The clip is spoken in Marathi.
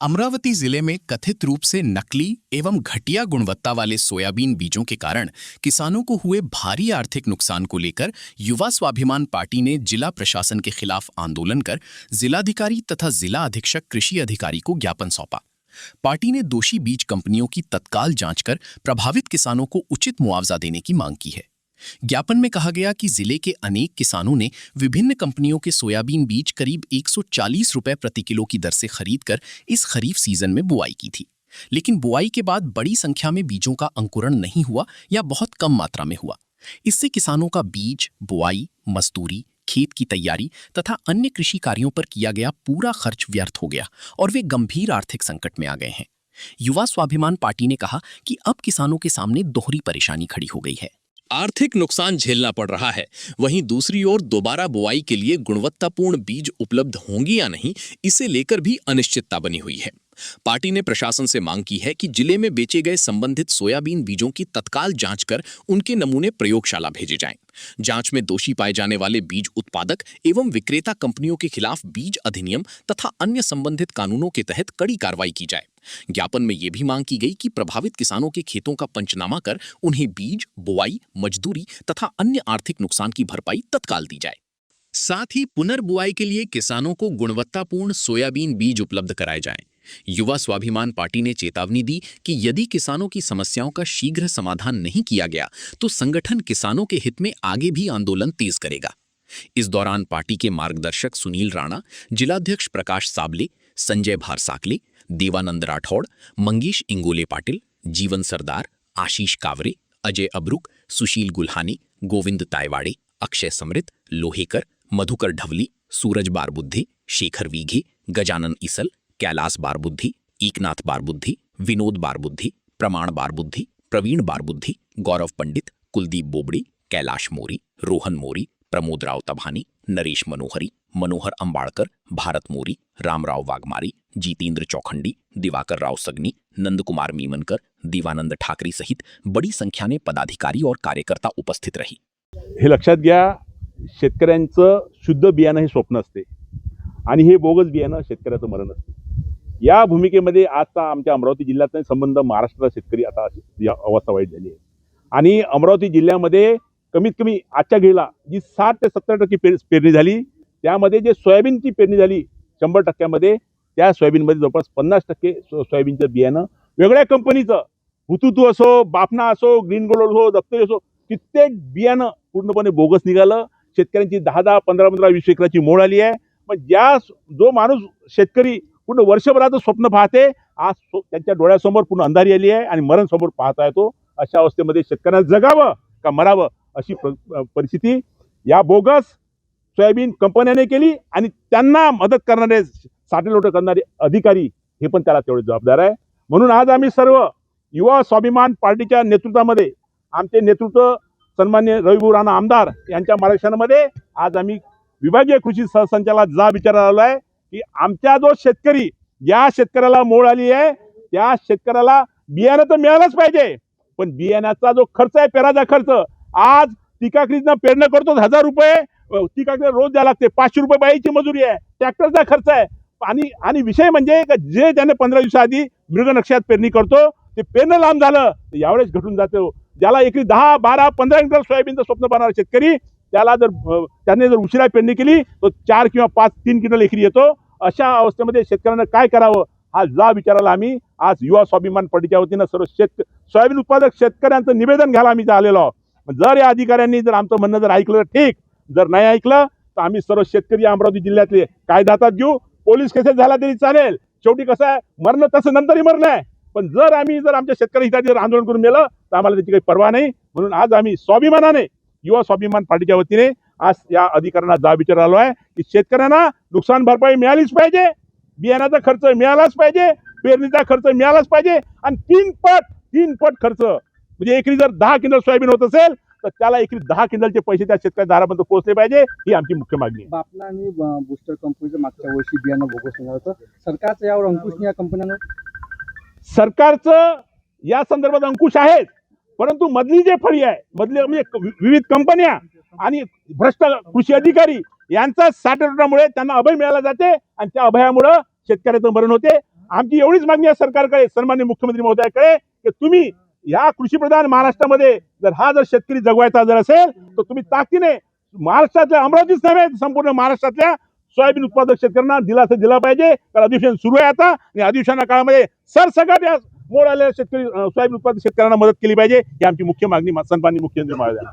अमरावती जिले में कथित रूप से नकली एवं घटिया गुणवत्ता वाले सोयाबीन बीजों के कारण किसानों को हुए भारी आर्थिक नुकसान को लेकर युवा स्वाभिमान पार्टी ने जिला प्रशासन के खिलाफ आंदोलन कर जिलाधिकारी तथा जिला अधीक्षक कृषि अधिकारी को ज्ञापन सौंपा। पार्टी ने दोषी बीज कंपनियों की तत्काल जांच कर प्रभावित किसानों को उचित मुआवजा देने की मांग की है। ज्ञापन में कहा गया कि जिले के अनेक किसानों ने विभिन्न कंपनियों के सोयाबीन बीज करीब 140 रुपए प्रति किलो की दर से खरीदकर इस खरीफ सीजन में बुआई की थी, लेकिन बुआई के बाद बड़ी संख्या में बीजों का अंकुरण नहीं हुआ या बहुत कम मात्रा में हुआ। इससे किसानों का बीज, बुआई, मजदूरी, खेत की तैयारी तथा अन्य कृषि कार्यों पर किया गया पूरा खर्च व्यर्थ हो गया और वे गंभीर आर्थिक संकट में आ गए हैं। युवा स्वाभिमान पार्टी ने कहा कि अब किसानों के सामने दोहरी परेशानी खड़ी हो गई है। आर्थिक नुकसान झेलना पड़ रहा है, वहीं दूसरी ओर दोबारा बुआई के लिए गुणवत्तापूर्ण बीज उपलब्ध होंगे या नहीं, इसे लेकर भी अनिश्चितता बनी हुई है। पार्टी ने प्रशासन से मांग की है कि जिले में बेचे गए संबंधित सोयाबीन बीजों की तत्काल जांच कर उनके नमूने प्रयोगशाला भेजे जाएं। जांच में दोषी पाए जाने वाले बीज उत्पादक एवं विक्रेता कंपनियों के खिलाफ बीज अधिनियम तथा अन्य संबंधित कानूनों के तहत कड़ी कार्रवाई की जाए। ज्ञापन में यह भी मांग की गई कि प्रभावित किसानों के खेतों का पंचनामा कर उन्हें बीज, बुआई, मजदूरी तथा अन्य आर्थिक नुकसान की भरपाई तत्काल दी जाए। साथ ही पुनर्बुआई के लिए किसानों को गुणवत्तापूर्ण सोयाबीन बीज उपलब्ध कराए जाएं। युवा स्वाभिमान पार्टी ने चेतावनी दी कि यदि किसानों की समस्याओं का शीघ्र समाधान नहीं किया गया तो संगठन किसानों के हित में आगे भी आंदोलन तेज करेगा। इस दौरान पार्टी के मार्गदर्शक सुनील राणा, जिलाध्यक्ष प्रकाश साबले, संजय भारसाकले, देवानंद राठौड़, मंगेश इंगोले पाटिल, जीवन सरदार, आशीष कावरे, अजय अब्रुक, सुशील गुल्हानी, गोविंद तायवाड़े, अक्षय समृत, लोहेकर, मधुकर ढवली, सूरज बारबुद्धि, शेखर वीघे, गजानन इसल, कैलाश बारबुद्धि, एकनाथ बारबुद्धि, विनोद बारबुद्धि, प्रमाण बारबुद्धि, प्रवीण बारबुद्धि, गौरव पंडित, कुलदीप बोबड़े, कैलाश मोरी, रोहन मोरी, प्रमोद राव तभानी, नरेश मनोहरी, मनोहर अंबाड़कर, भारत मोरी, रामराव वाघमारी, जितेंद्र चौखंडी, दिवाकर राव सगनी, नंदकुमार मीमनकर, देवानंद ठाकरे सहित बड़ी संख्या में पदाधिकारी और कार्यकर्ता उपस्थित रही। हे लक्षात घ्या, शेतकऱ्यांचं शुद्ध बियाणं हे स्वप्न असते आणि हे बोगस बियाणं शेतकऱ्याचं मरण असते। या भूमिकेमध्ये आजचा आमच्या अमरावती जिल्ह्यात संबंध महाराष्ट्राचा शेतकरी आता या अवस्था वाईट झाली आहे आणि अमरावती जिल्ह्यामध्ये कमीत कमी आजच्या गेला जी 60 ते 70% पेरणी झाली, त्यामध्ये जे सोयाबीनची पेरणी झाली 100% त्या सोयाबीनमध्ये जवळपास 50% सोयाबीनचं बियाणं वेगळ्या कंपनीचं, हुतुतू असो, बाफना असो, ग्रीन गोल्ड असो, दप्तरी असो, कित्येक बियाणं पूर्णपणे बोगस निघालं। शेतकऱ्यांची 10-10, 15-15, 20 एकराची मोड आली आहे। पण जो माणूस शेतकरी पूर्ण वर्षभराचं स्वप्न पाहते, आज त्यांच्या डोळ्यासमोर पूर्ण अंधारी आली आहे आणि मरण समोर पाहता येतो। अशा अवस्थेमध्ये शेतकऱ्यांना जगावं का मरावं अशी परिस्थिती या बोगस सोयाबीन कंपन्याने केली आणि त्यांना मदत करणारे, साठेलोट करणारे अधिकारी हे पण त्याला तेवढे जबाबदार आहे। म्हणून आज आम्ही सर्व युवा स्वाभिमान पार्टीच्या नेतृत्वामध्ये, आमचे नेतृत्व सन्माननीय रविभाऊ राणा आमदार यांच्या मार्गदर्शनामध्ये आज आम्ही विभागीय कृषी सहसंचालक जा विचारायला आलो आहे की आमच्या जो शेतकरी, ज्या शेतकऱ्याला मोड आली आहे त्या शेतकऱ्याला बियाणं तर मिळालंच पाहिजे, पण बियाण्याचा जो खर्च आहे, पेराचा खर्च, आज टीकाकृतीनं पेरणी करतो 1000 रुपये टीकाकृती रोज द्यायला लागते, 500 रुपये बाईची मजुरी आहे, ट्रॅक्टरचा खर्च आहे आणि विषय म्हणजे जे त्याने 15 दिवसाआधी मृगनक्षात पेरणी करतो ते पेरणं लांब झालं तर यावेळेस घटून जातो। ज्याला एकरी 10, 12, 15 क्विंटल सोयाबीनचं स्वप्न पाहणारा शेतकरी, त्याने जर उशिरा पेरणी केली तर 4 किंवा 3 क्विंटल एकरी येतो। अशा अवस्थेमध्ये शेतकऱ्यांना काय करावं हा जा विचारायला आम्ही आज युवा स्वाभिमान पार्टीच्या वतीनं सर्व सोयाबीन उत्पादक शेतकऱ्यांचं निवेदन घ्यायला आम्ही आलेलो आहोत। जर या अधिकाऱ्यांनी जर आमचं म्हणणं जर ऐकलं तर ठीक, जर नाही ऐकलं तर आम्ही सर्व शेतकरी अमरावती जिल्ह्यातले कायदा हातात घेऊ, पोलीस केसेस झाला तरी चालेल। शेवटी कसं आहे, मरणं तसं नंतरही मरणं आहे, पण जर आमच्या शेतकरी हिताची जर आंदोलन करून गेलं तर आम्हाला त्याची काही पर्वा नाही। म्हणून आज आम्ही स्वाभिमानाने, युवा स्वाभिमान पार्टीच्या वतीने आज या अधिकाऱ्यांना जा विचारायला आलो आहे की शेतकऱ्यांना नुकसान भरपाई मिळालीच पाहिजे, बियाण्याचा खर्च मिळालाच पाहिजे, पेरणीचा खर्च मिळालाच पाहिजे आणि 3 पट खर्च, म्हणजे एकरी जर 10 क्विंटल सोयाबीन होत असेल तर त्याला एकरी 10 क्विंटलचे पैसे त्या शेतकऱ्या दारापर्यंत पोहोचले पाहिजे, ही आमची मुख्य मागणी आहे। बापना आणि बूस्टर कंपनीचं मागच्या वर्षी बियाणं बोगस निघालं होतं, सरकारचं यावर अंकुश नाही या कंपन्यांवर? सरकारचं या संदर्भात अंकुश आहे, परंतु मधली जे फळी आहे, मधले म्हणजे विविध कंपन्या आणि भ्रष्ट कृषी अधिकारी यांचा साठवण्यामुळे त्यांना अभय मिळाला जाते आणि त्या अभयामुळे शेतकऱ्याचं मरण होते आमची एवढीच मागणी आहे सरकारकडे, सन्माननीय मुख्यमंत्री महोदयाकडे, की तुम्ही या कृषीप्रधान महाराष्ट्रामध्ये जर शेतकरी जगवायचा जर असेल तर तुम्ही ताकदीने महाराष्ट्रातल्या, अमरावतीच नव्हे संपूर्ण महाराष्ट्रातल्या सोयाबीन उत्पादक शेतकऱ्यांना दिलासा दिला पाहिजे. कारण अधिवेशन सुरू आहे आता आणि अधिवेशना काळामध्ये सरसकट या मोड आलेल्या शेतकरी सोयाबीन उत्पादक शेतकऱ्यांना मदत केली पाहिजे. ही आमची मुख्य मागणी सन्माननीय मुख्यमंत्री महोदयांना.